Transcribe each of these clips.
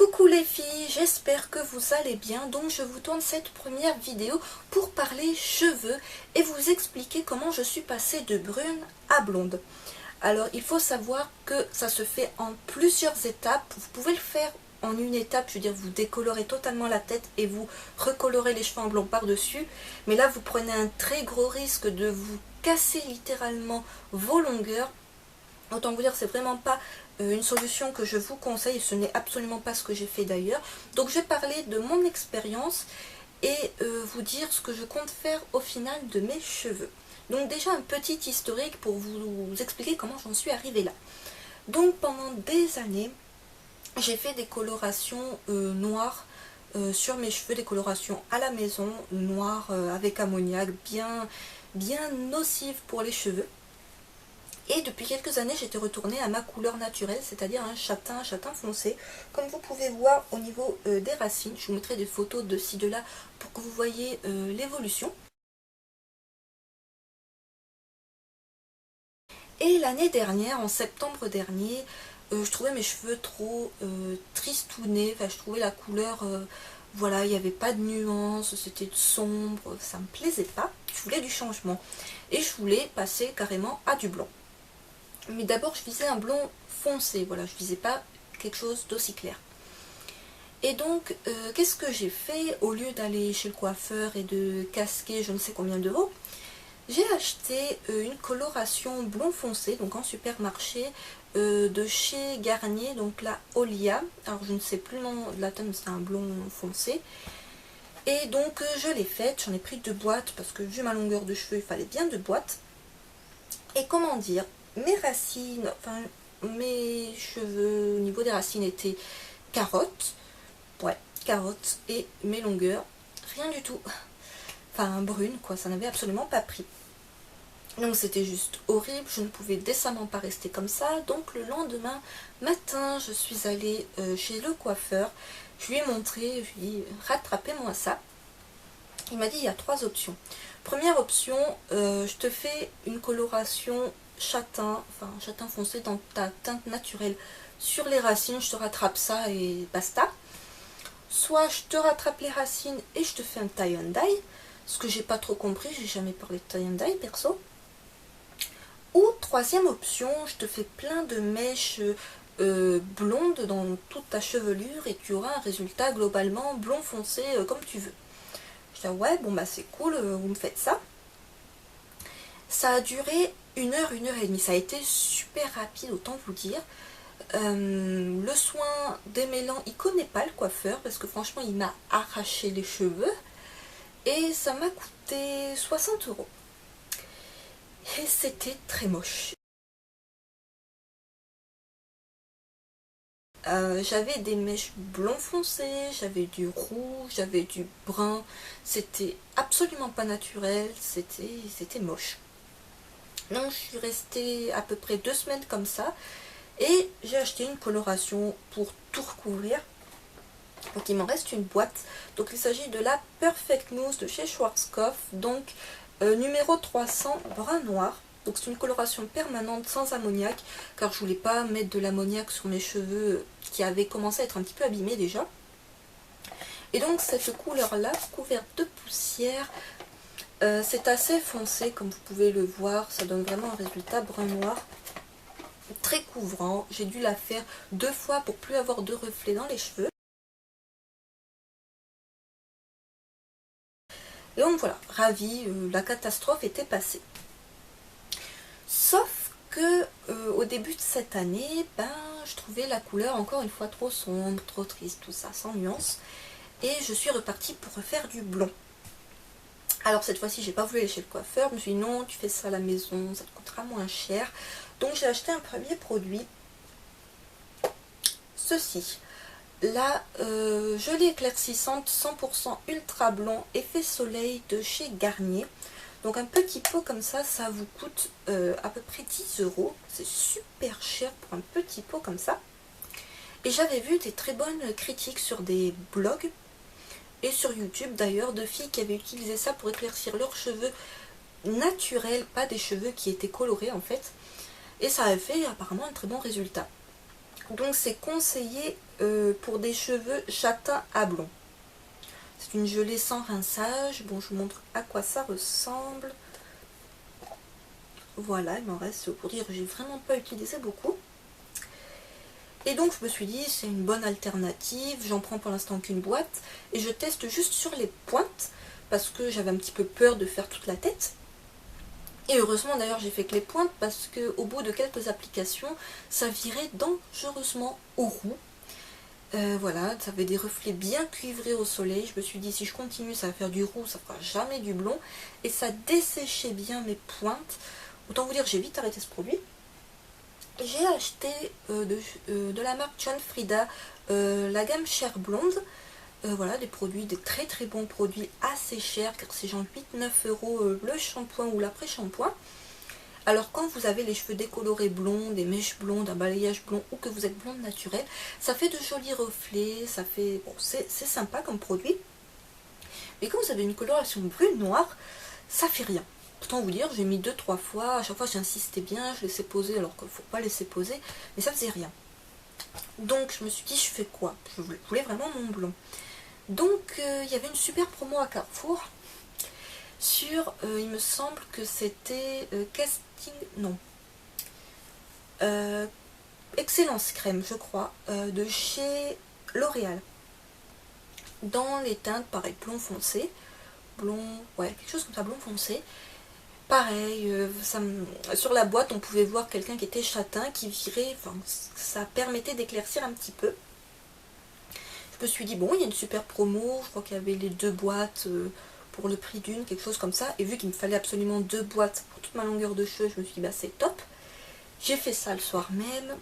Coucou les filles, j'espère que vous allez bien. Donc je vous tourne cette première vidéo pour parler cheveux et vous expliquer comment je suis passée de brune à blonde. Alors il faut savoir que ça se fait en plusieurs étapes. Vous pouvez le faire en une étape, je veux dire vous décolorez totalement la tête et vous recolorez les cheveux en blond par-dessus. Mais là vous prenez un très gros risque de vous casser littéralement vos longueurs. Autant vous dire, c'est vraiment pas une solution que je vous conseille, ce n'est absolument pas ce que j'ai fait d'ailleurs. Donc je vais parler de mon expérience et vous dire ce que je compte faire au final de mes cheveux. Donc déjà un petit historique pour vous expliquer comment j'en suis arrivée là. Donc pendant des années, j'ai fait des colorations noires sur mes cheveux, des colorations à la maison, noires avec ammoniac, bien nocives pour les cheveux. Et depuis quelques années, j'étais retournée à ma couleur naturelle, c'est-à-dire un châtain foncé. Comme vous pouvez voir au niveau des racines, je vous mettrai des photos de ci, de là pour que vous voyez l'évolution. Et l'année dernière, en septembre dernier, je trouvais mes cheveux trop tristounés. Enfin, je trouvais la couleur, voilà, il n'y avait pas de nuance, c'était sombre, ça me plaisait pas. Je voulais du changement. Et je voulais passer carrément à du blanc. Mais d'abord je visais un blond foncé, voilà, je visais pas quelque chose d'aussi clair. Et donc qu'est-ce que j'ai fait? Au lieu d'aller chez le coiffeur et de casquer je ne sais combien d'euros, j'ai acheté une coloration blond foncé, donc en supermarché, de chez Garnier, donc la Olia. Alors je ne sais plus le nom de la tonne, c'est un blond foncé. Et donc je l'ai faite, j'en ai pris 2 boîtes parce que vu ma longueur de cheveux il fallait bien 2 boîtes. Et comment dire, mes racines, enfin mes cheveux au niveau des racines étaient carottes, ouais, carottes, et mes longueurs, rien du tout, enfin brunes quoi, ça n'avait absolument pas pris. Donc c'était juste horrible, je ne pouvais décemment pas rester comme ça. Donc le lendemain matin, je suis allée chez le coiffeur, je lui ai montré, je lui ai dit rattrapez-moi ça. Il m'a dit il y a 3 options. Première option, je te fais une coloration châtain, enfin châtain foncé dans ta teinte naturelle sur les racines, je te rattrape ça et basta. Soit je te rattrape les racines et je te fais un tie and dye, ce que j'ai pas trop compris, j'ai jamais parlé de tie and dye perso. Ou troisième option, je te fais plein de mèches blondes dans toute ta chevelure et tu auras un résultat globalement blond foncé comme tu veux. Je dis ouais bon bah c'est cool, vous me faites ça. Ça a duré 1 heure, 1 heure et demie, ça a été super rapide autant vous dire. Le soin démêlant, il connaît pas le coiffeur parce que franchement il m'a arraché les cheveux et ça m'a coûté 60 euros. Et c'était très moche. J'avais des mèches blond foncé, j'avais du rouge, j'avais du brun, c'était absolument pas naturel, c'était moche. Donc je suis restée à peu près 2 semaines comme ça et j'ai acheté une coloration pour tout recouvrir. Donc il m'en reste une boîte. Donc il s'agit de la Perfect Mousse de chez Schwarzkopf, donc numéro 300 brun noir. Donc c'est une coloration permanente sans ammoniac car je voulais pas mettre de l'ammoniac sur mes cheveux qui avaient commencé à être un petit peu abîmés déjà. Et donc cette couleur là, couverte de poussière, c'est assez foncé comme vous pouvez le voir, ça donne vraiment un résultat brun noir très couvrant. J'ai dû la faire 2 fois pour plus avoir de reflets dans les cheveux. Et donc voilà, ravie, la catastrophe était passée. Sauf que au début de cette année, ben, je trouvais la couleur encore une fois trop sombre, trop triste, tout ça, sans nuance. Et je suis repartie pour refaire du blond. Alors cette fois-ci, j'ai pas voulu aller chez le coiffeur, je me suis dit non, tu fais ça à la maison, ça te coûtera moins cher. Donc j'ai acheté un premier produit, ceci. La gelée éclaircissante 100% ultra blond effet soleil de chez Garnier. Donc un petit pot comme ça vous coûte à peu près 10 euros. C'est super cher pour un petit pot comme ça. Et j'avais vu des très bonnes critiques sur des blogs et sur YouTube d'ailleurs de filles qui avaient utilisé ça pour éclaircir leurs cheveux naturels, pas des cheveux qui étaient colorés en fait. Et ça avait fait apparemment un très bon résultat. Donc c'est conseillé pour des cheveux châtains à blond. C'est une gelée sans rinçage. Bon, je vous montre à quoi ça ressemble. Voilà, il m'en reste pour dire que j'ai vraiment pas utilisé beaucoup. Et donc je me suis dit c'est une bonne alternative, j'en prends pour l'instant qu'une boîte et je teste juste sur les pointes parce que j'avais un petit peu peur de faire toute la tête. Et heureusement d'ailleurs j'ai fait que les pointes parce qu'au bout de quelques applications ça virait dangereusement au roux. Voilà, ça avait des reflets bien cuivrés au soleil. Je me suis dit si je continue ça va faire du roux, ça fera jamais du blond. Et ça desséchait bien mes pointes. Autant vous dire j'ai vite arrêté ce produit. J'ai acheté de la marque John Frieda la gamme Cher Blonde. Voilà, des produits, des très très bons produits assez chers, car c'est genre 8-9 € le shampoing ou l'après-shampoing. Alors quand vous avez les cheveux décolorés blonds, des mèches blondes, un balayage blond ou que vous êtes blonde naturelle, ça fait de jolis reflets, ça fait, bon, c'est sympa comme produit. Mais quand vous avez une coloration brune noire, ça fait rien. Pourtant vous dire, j'ai mis 2-3 fois, à chaque fois j'insistais bien, je laissais poser alors qu'il ne faut pas laisser poser, mais ça faisait rien. Donc je me suis dit, je fais quoi? Je voulais vraiment mon blond. Donc il y avait une super promo à Carrefour sur, il me semble que c'était casting, non, Excellence Crème je crois, de chez L'Oréal. Dans les teintes, pareil, blond foncé, blond, ouais, quelque chose comme ça, blond foncé. Pareil, sur la boîte on pouvait voir quelqu'un qui était châtain, qui virait, enfin ça permettait d'éclaircir un petit peu. Je me suis dit bon il y a une super promo, je crois qu'il y avait les 2 boîtes pour le prix d'une, quelque chose comme ça. Et vu qu'il me fallait absolument 2 boîtes pour toute ma longueur de cheveux, je me suis dit bah c'est top. J'ai fait ça le soir même.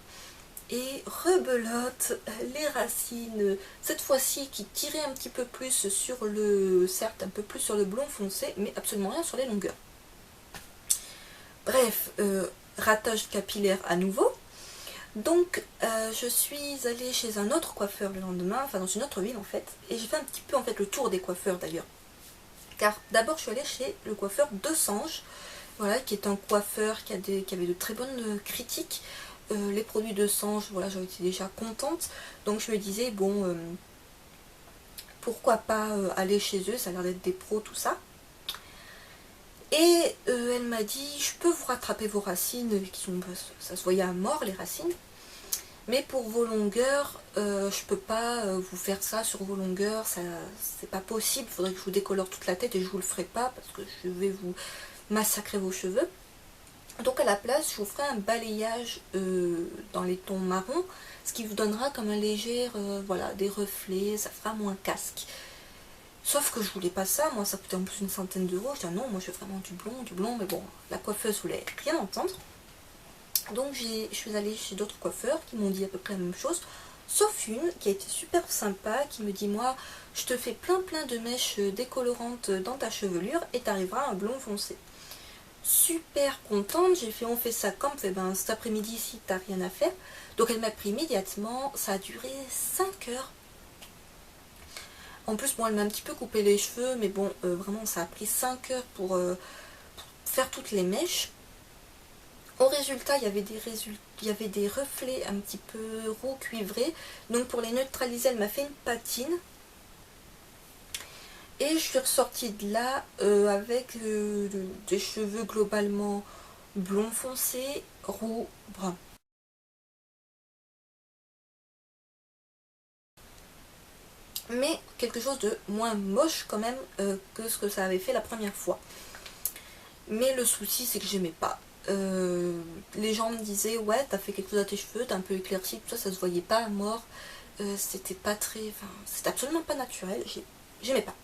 Et rebelote, les racines, cette fois-ci qui tiraient un petit peu plus sur le, certes un peu plus sur le blond foncé, mais absolument rien sur les longueurs. Bref, ratage capillaire à nouveau. Donc je suis allée chez un autre coiffeur le lendemain, enfin dans une autre ville en fait, et j'ai fait un petit peu en fait le tour des coiffeurs d'ailleurs. Car d'abord je suis allée chez le coiffeur Desange, voilà, qui est un coiffeur qui avait de très bonnes critiques. Les produits Desange, voilà, j'en étais déjà contente, donc je me disais bon, pourquoi pas aller chez eux, ça a l'air d'être des pros tout ça. Et elle m'a dit, je peux vous rattraper vos racines, qui sont, ça se voyait à mort les racines, mais pour vos longueurs, je peux pas vous faire ça sur vos longueurs, ça c'est pas possible, il faudrait que je vous décolore toute la tête et je vous le ferai pas parce que je vais vous massacrer vos cheveux. Donc à la place, je vous ferai un balayage dans les tons marron, ce qui vous donnera comme un léger, voilà, des reflets, ça fera moins casque. Sauf que je voulais pas ça, moi ça coûtait en plus une centaine d'euros. Je dis non, moi je veux vraiment du blond, mais bon, la coiffeuse voulait rien entendre. Donc je suis allée chez d'autres coiffeurs qui m'ont dit à peu près la même chose, sauf une qui a été super sympa, qui me dit moi je te fais plein de mèches décolorantes dans ta chevelure et t'arriveras à un blond foncé. Super contente, j'ai fait on fait ça comme, fait ben cet après-midi si t'as rien à faire. Donc elle m'a pris immédiatement, ça a duré 5 heures. En plus, bon, elle m'a un petit peu coupé les cheveux, mais bon, vraiment, ça a pris 5 heures pour faire toutes les mèches. Au résultat, il y avait des reflets un petit peu roux cuivrés. Donc pour les neutraliser, elle m'a fait une patine. Et je suis ressortie de là avec des cheveux globalement blond foncé, roux, brun. Mais quelque chose de moins moche quand même que ce que ça avait fait la première fois. Mais le souci c'est que j'aimais pas. Les gens me disaient ouais t'as fait quelque chose à tes cheveux, t'as un peu éclairci, tout ça, ça se voyait pas à mort. C'était pas très. Enfin, c'était absolument pas naturel, j'aimais pas.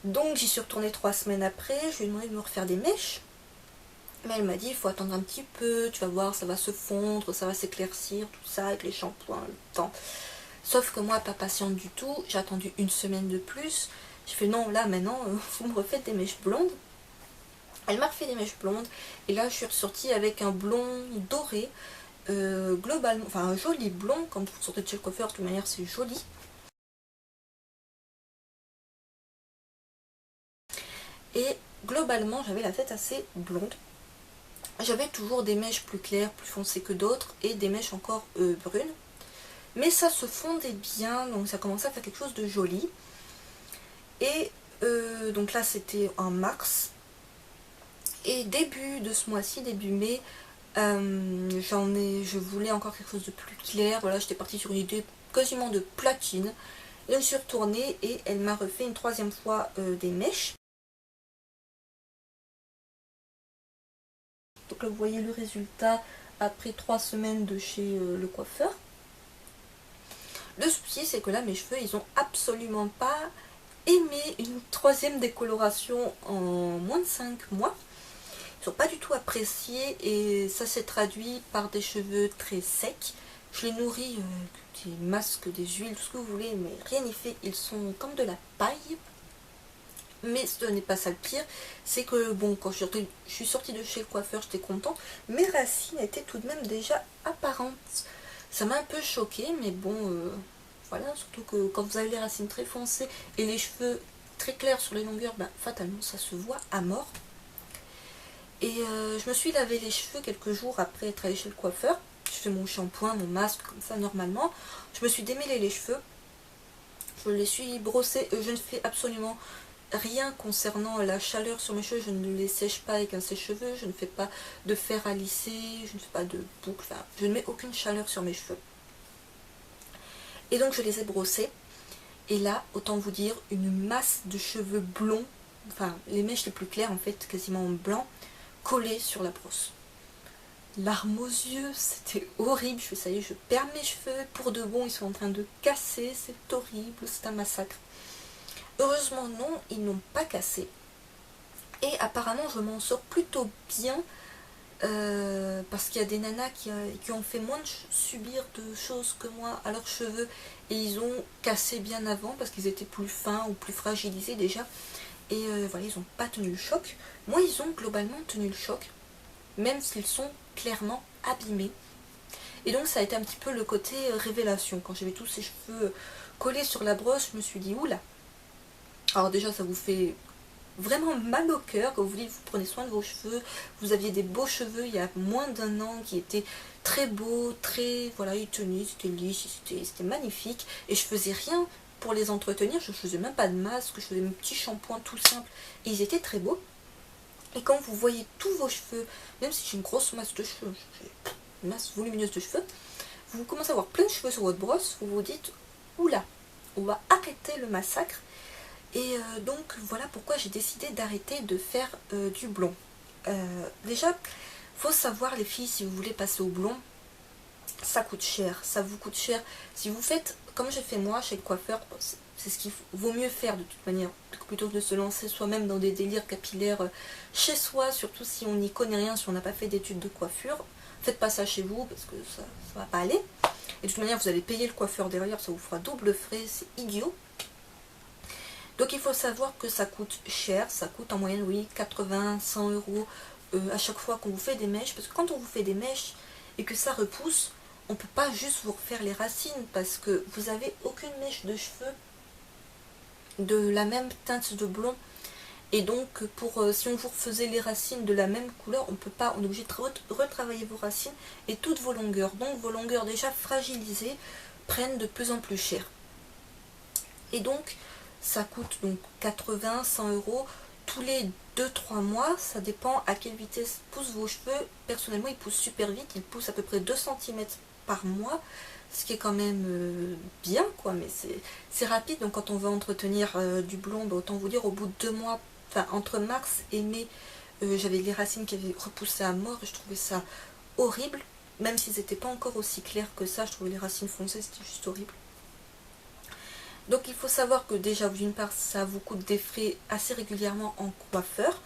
Donc j'y suis retournée 3 semaines après, je lui ai demandé de me refaire des mèches. Mais elle m'a dit il faut attendre un petit peu, tu vas voir, ça va se fondre, ça va s'éclaircir, tout ça, avec les shampoings, le temps. Sauf que moi, pas patiente du tout, j'ai attendu une semaine de plus. J'ai fait non, là maintenant, vous me refaites des mèches blondes. Elle m'a refait des mèches blondes et là je suis ressortie avec un blond doré, globalement, enfin un joli blond, quand vous sortez de chez le coiffeur, de toute manière c'est joli. Et globalement j'avais la tête assez blonde. J'avais toujours des mèches plus claires, plus foncées que d'autres, et des mèches encore brunes. Mais ça se fondait bien, donc ça commençait à faire quelque chose de joli. Et donc là c'était en mars. Et début de ce mois-ci, début mai, je voulais encore quelque chose de plus clair. Voilà, j'étais partie sur une idée quasiment de platine. Et je suis retournée et elle m'a refait une troisième fois des mèches. Donc là vous voyez le résultat après 3 semaines de chez le coiffeur. Le souci c'est que là mes cheveux ils ont absolument pas aimé une troisième décoloration en moins de 5 mois. Ils n'ont pas du tout apprécié et ça s'est traduit par des cheveux très secs. Je les nourris des masques, des huiles, tout ce que vous voulez, mais rien n'y fait, ils sont comme de la paille. Mais ce n'est pas ça le pire, c'est que bon, quand je suis sortie de chez le coiffeur, j'étais contente. Mes racines étaient tout de même déjà apparentes. Ça m'a un peu choquée, mais bon, voilà, surtout que quand vous avez les racines très foncées et les cheveux très clairs sur les longueurs, ben, fatalement ça se voit à mort. Et je me suis lavé les cheveux quelques jours après être allée chez le coiffeur. Je fais mon shampoing, mon masque, comme ça normalement. Je me suis démêlé les cheveux. Je les suis brossés. Je ne fais absolument rien concernant la chaleur sur mes cheveux. Je ne les sèche pas avec un sèche-cheveux. Je ne fais pas de fer à lisser. Je ne fais pas de boucle. Enfin, je ne mets aucune chaleur sur mes cheveux. Et donc je les ai brossés. Et là, autant vous dire, une masse de cheveux blonds. Enfin, les mèches les plus claires en fait, quasiment en blanc, collées sur la brosse. Larmes aux yeux, c'était horrible. Je fais ça y est, je perds mes cheveux pour de bon, ils sont en train de casser, c'est horrible, c'est un massacre. Heureusement non, ils n'ont pas cassé. Et apparemment je m'en sors plutôt bien parce qu'il y a des nanas qui ont fait moins de subir de choses que moi à leurs cheveux et ils ont cassé bien avant parce qu'ils étaient plus fins ou plus fragilisés déjà. Et voilà, ils n'ont pas tenu le choc. Moi, ils ont globalement tenu le choc, même s'ils sont clairement abîmés. Et donc, ça a été un petit peu le côté révélation. Quand j'ai vu tous ces cheveux collés sur la brosse, je me suis dit, oula. Alors déjà, ça vous fait vraiment mal au cœur quand vous dites, vous prenez soin de vos cheveux. Vous aviez des beaux cheveux il y a moins d'1 an qui étaient très beaux, très, voilà, ils tenaient, c'était lisse, c'était magnifique. Et je faisais rien pour les entretenir, je faisais même pas de masque, je faisais mes petits shampoings tout simples et ils étaient très beaux. Et quand vous voyez tous vos cheveux, même si j'ai une grosse masse de cheveux, une masse volumineuse de cheveux, vous commencez à avoir plein de cheveux sur votre brosse, vous vous dites, oula, on va arrêter le massacre. Et donc voilà pourquoi j'ai décidé d'arrêter de faire du blond. Déjà, faut savoir les filles, si vous voulez passer au blond, ça coûte cher, ça vous coûte cher. Si vous faites comme j'ai fait moi chez le coiffeur, c'est ce qu'il vaut mieux faire de toute manière, plutôt que de se lancer soi-même dans des délires capillaires chez soi, surtout si on n'y connaît rien, si on n'a pas fait d'études de coiffure. Faites pas ça chez vous parce que ça va pas aller. Et de toute manière, vous allez payer le coiffeur derrière, ça vous fera double frais, c'est idiot. Donc il faut savoir que ça coûte cher, ça coûte en moyenne, oui, 80, 100 euros à chaque fois qu'on vous fait des mèches. Parce que quand on vous fait des mèches et que ça repousse, on ne peut pas juste vous refaire les racines parce que vous n'avez aucune mèche de cheveux de la même teinte de blond. Et donc si on vous refaisait les racines de la même couleur, on peut pas, on est obligé de retravailler vos racines et toutes vos longueurs. Donc vos longueurs déjà fragilisées prennent de plus en plus cher. Et donc ça coûte donc 80, 100 euros tous les 2-3 mois, ça dépend à quelle vitesse poussent vos cheveux. Personnellement, ils poussent super vite, ils poussent à peu près 2 cm par mois, ce qui est quand même bien, quoi, mais c'est rapide. Donc quand on veut entretenir du blond, bah, autant vous dire, au bout de 2 mois, enfin entre mars et mai, j'avais les racines qui avaient repoussé à mort et je trouvais ça horrible, même s'ils n'étaient pas encore aussi clairs que ça, je trouvais les racines foncées, c'était juste horrible. Donc il faut savoir que déjà d'une part ça vous coûte des frais assez régulièrement en coiffeur.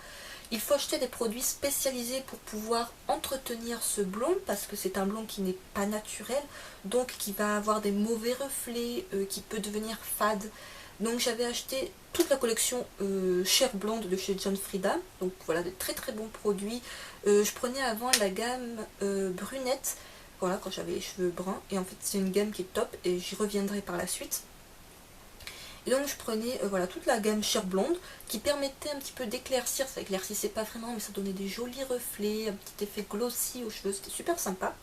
Il faut acheter des produits spécialisés pour pouvoir entretenir ce blond parce que c'est un blond qui n'est pas naturel, donc qui va avoir des mauvais reflets, qui peut devenir fade. Donc j'avais acheté toute la collection Cher Blonde de chez John Frieda, donc voilà de très très bons produits. Je prenais avant la gamme brunette, voilà quand j'avais les cheveux bruns, et en fait c'est une gamme qui est top et j'y reviendrai par la suite. Et donc je prenais voilà, toute la gamme Sheer Blonde qui permettait un petit peu d'éclaircir, ça éclaircissait pas vraiment mais ça donnait des jolis reflets, un petit effet glossy aux cheveux, c'était super sympa.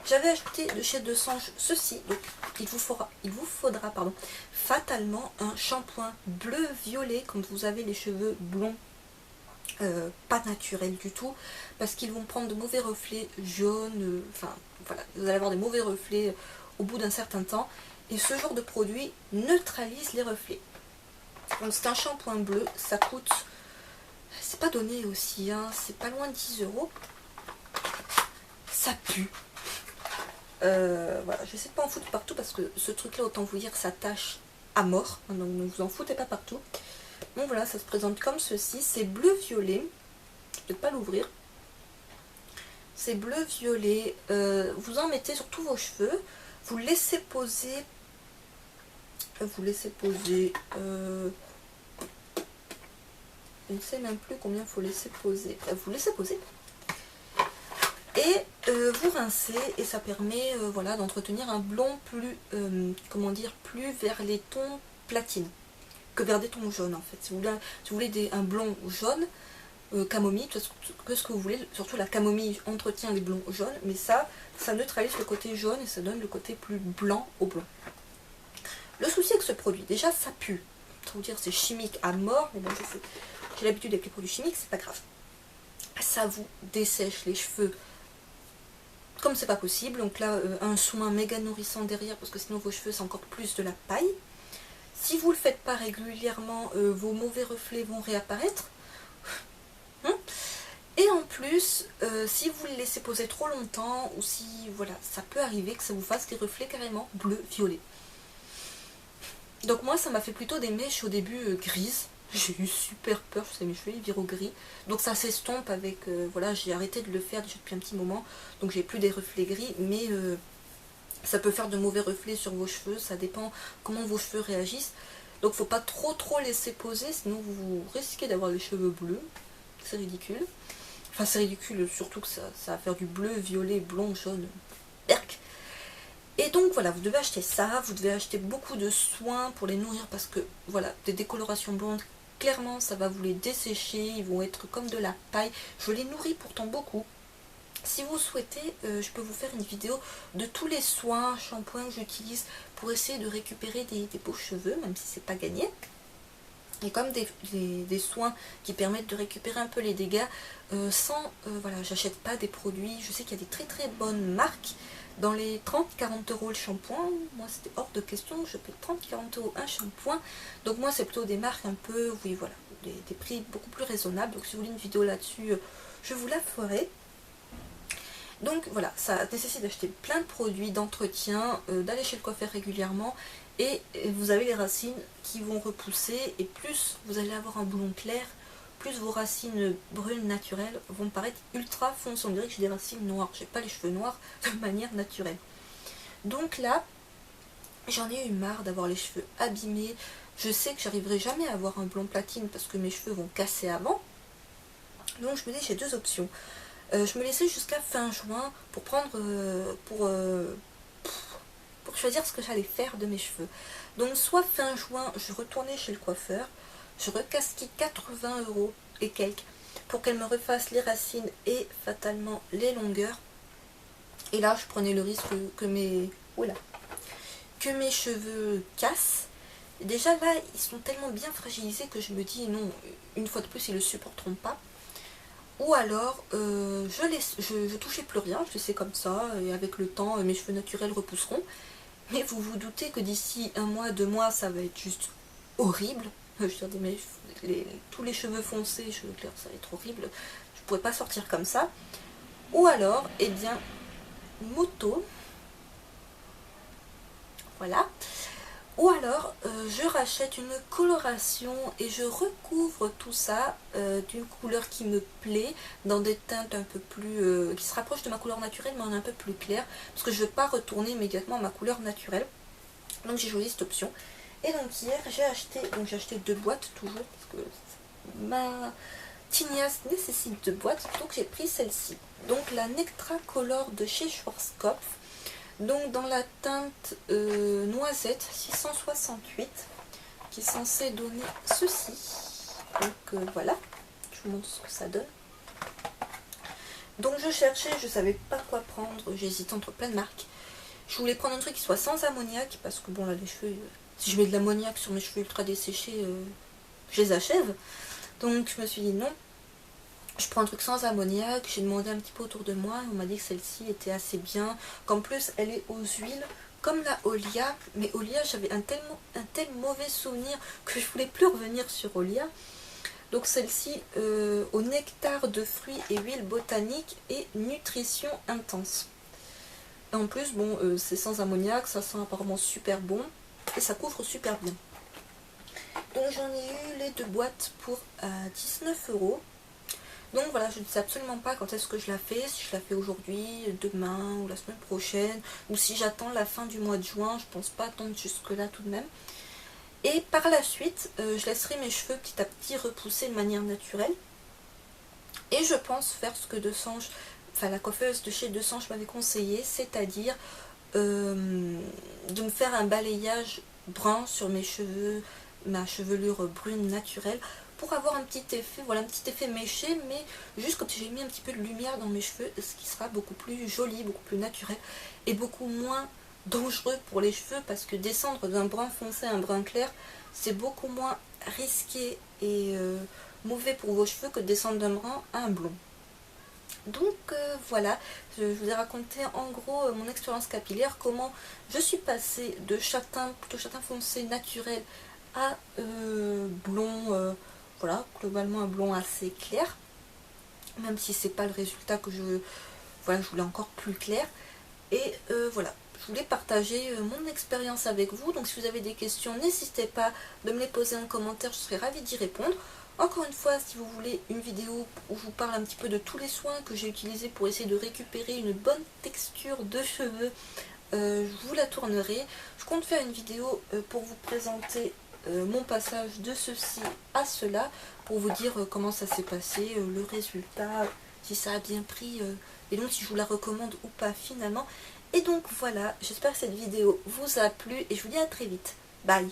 J'avais acheté de chez De Sange ceci, donc il vous faudra pardon, fatalement un shampoing bleu-violet quand vous avez les cheveux blonds, pas naturels du tout, parce qu'ils vont prendre de mauvais reflets jaunes, enfin voilà, vous allez avoir des mauvais reflets au bout d'un certain temps, et ce genre de produit neutralise les reflets. Donc c'est un shampoing bleu, ça coûte, c'est pas donné aussi, hein, c'est pas loin de 10 €, ça pue. Voilà, je vais essayer de pas en foutre partout parce que ce truc là, autant vous dire, ça tâche à mort, donc ne vous en foutez pas partout. Donc voilà, ça se présente comme ceci, c'est bleu-violet, je vais peut-être pas l'ouvrir, c'est bleu-violet, vous en mettez sur tous vos cheveux, vous laissez poser, je ne sais même plus combien il faut laisser poser, vous laissez poser, et vous rincez, et ça permet voilà, d'entretenir un blond plus, comment dire, plus vers les tons platine que vers des tons jaunes en fait. Si vous voulez un blond jaune, camomille, que ce que vous voulez, surtout la camomille entretient les blonds jaunes, mais ça neutralise le côté jaune et ça donne le côté plus blanc au blond. Le souci avec ce produit, déjà ça pue, pour vous dire c'est chimique à mort, mais bon j'ai l'habitude avec les produits chimiques, c'est pas grave. Ça vous dessèche les cheveux comme c'est pas possible, donc là un soin méga nourrissant derrière parce que sinon vos cheveux c'est encore plus de la paille. Si vous le faites pas régulièrement, vos mauvais reflets vont réapparaître. Et en plus, si vous le laissez poser trop longtemps, ou si, voilà, ça peut arriver que ça vous fasse des reflets carrément bleu-violet. Donc moi, ça m'a fait plutôt des mèches au début grises. J'ai eu super peur, je sais, mes cheveux ils virent au gris. Donc ça s'estompe avec, voilà, j'ai arrêté de le faire déjà depuis un petit moment. Donc j'ai plus des reflets gris, mais ça peut faire de mauvais reflets sur vos cheveux, ça dépend comment vos cheveux réagissent. Donc faut pas trop laisser poser, sinon vous risquez d'avoir les cheveux bleus. C'est ridicule. Enfin c'est ridicule, surtout que ça va faire du bleu, violet, blond, jaune, berk. Et donc voilà, vous devez acheter ça, vous devez acheter beaucoup de soins pour les nourrir parce que voilà, des décolorations blondes, clairement ça va vous les dessécher, ils vont être comme de la paille. Je les nourris pourtant beaucoup. Si vous souhaitez, je peux vous faire une vidéo de tous les soins, shampoings que j'utilise pour essayer de récupérer des beaux cheveux, même si c'est pas gagné. Et comme des soins qui permettent de récupérer un peu les dégâts, voilà, j'achète pas des produits, je sais qu'il y a des très bonnes marques, dans les 30-40 € le shampoing, moi c'était hors de question, je paye 30-40 € un shampoing, donc moi c'est plutôt des marques un peu, oui voilà, des prix beaucoup plus raisonnables, donc si vous voulez une vidéo là-dessus, je vous la ferai. Donc voilà, ça nécessite d'acheter plein de produits d'entretien, d'aller chez le coiffeur régulièrement, et vous avez les racines qui vont repousser, et plus vous allez avoir un blond clair, plus vos racines brunes naturelles vont paraître ultra foncées. On dirait que j'ai des racines noires, j'ai pas les cheveux noirs de manière naturelle. Donc là, j'en ai eu marre d'avoir les cheveux abîmés. Je sais que j'arriverai jamais à avoir un blond platine parce que mes cheveux vont casser avant. Donc je me dis j'ai deux options. Je me laissais jusqu'à fin juin pour prendre pour choisir ce que j'allais faire de mes cheveux. Donc soit fin juin, je retournais chez le coiffeur, je recasquais 80 € et quelques pour qu'elle me refasse les racines et fatalement les longueurs. Et là, je prenais le risque que mes cheveux cassent. Déjà là, ils sont tellement bien fragilisés que je me dis non, une fois de plus, ils ne le supporteront pas. Ou alors, je touchais plus rien, je laissais comme ça, et avec le temps, mes cheveux naturels repousseront. Mais vous vous doutez que d'ici 1 mois, 2 mois, ça va être juste horrible. Je veux dire, tous les cheveux foncés, cheveux clairs, ça va être horrible. Je ne pourrais pas sortir comme ça. Ou alors, eh bien, moto. Voilà. Ou alors, je rachète une coloration et je recouvre tout ça d'une couleur qui me plaît, dans des teintes un peu plus... qui se rapprochent de ma couleur naturelle, mais en un peu plus clair, parce que je ne veux pas retourner immédiatement à ma couleur naturelle. Donc j'ai choisi cette option. Et donc hier, j'ai acheté 2 boîtes, toujours, parce que ma tignasse nécessite 2 boîtes, donc j'ai pris celle-ci. Donc la Nectra Color de chez Schwarzkopf. Donc dans la teinte noisette 668, qui est censé donner ceci. Donc voilà, je vous montre ce que ça donne. Donc je cherchais, je savais pas quoi prendre, j'hésitais entre plein de marques. Je voulais prendre un truc qui soit sans ammoniac, parce que bon là les cheveux, si je mets de l'ammoniac sur mes cheveux ultra desséchés, je les achève. Donc je me suis dit non, je prends un truc sans ammoniac. J'ai demandé un petit peu autour de moi, on m'a dit que celle-ci était assez bien, qu'en plus elle est aux huiles, comme la Olia. Mais Olia, j'avais un tel mauvais souvenir que je voulais plus revenir sur Olia. Donc celle-ci au nectar de fruits et huiles botaniques et nutrition intense. Et en plus, bon, c'est sans ammoniac, ça sent apparemment super bon et ça couvre super bien. Donc j'en ai eu les 2 boîtes pour 19 €. Donc voilà, je ne sais absolument pas quand est-ce que je la fais, si je la fais aujourd'hui, demain ou la semaine prochaine, ou si j'attends la fin du mois de juin. Je pense pas attendre jusque là tout de même. Et par la suite, je laisserai mes cheveux petit à petit repousser de manière naturelle. Et je pense faire ce que Desange, enfin la coiffeuse de chez Desange m'avait conseillé, c'est-à-dire de me faire un balayage brun sur mes cheveux, ma chevelure brune naturelle, pour avoir un petit effet, voilà, un petit effet méché, mais juste quand j'ai mis un petit peu de lumière dans mes cheveux, ce qui sera beaucoup plus joli, beaucoup plus naturel, et beaucoup moins dangereux pour les cheveux, parce que descendre d'un brun foncé à un brun clair, c'est beaucoup moins risqué et mauvais pour vos cheveux que de descendre d'un brun à un blond. Donc voilà, je vous ai raconté en gros mon expérience capillaire, comment je suis passée de châtain, plutôt châtain foncé naturel, à blond, voilà, globalement un blond assez clair, même si c'est pas le résultat que voilà, je voulais encore plus clair. Et voilà, je voulais partager mon expérience avec vous. Donc si vous avez des questions, n'hésitez pas de me les poser en commentaire, je serai ravie d'y répondre. Encore une fois, si vous voulez une vidéo où je vous parle un petit peu de tous les soins que j'ai utilisés pour essayer de récupérer une bonne texture de cheveux, je vous la tournerai. Je compte faire une vidéo pour vous présenter mon passage de ceci à cela, pour vous dire comment ça s'est passé, le résultat, si ça a bien pris, et donc si je vous la recommande ou pas finalement. Et donc voilà, j'espère que cette vidéo vous a plu et je vous dis à très vite. Bye!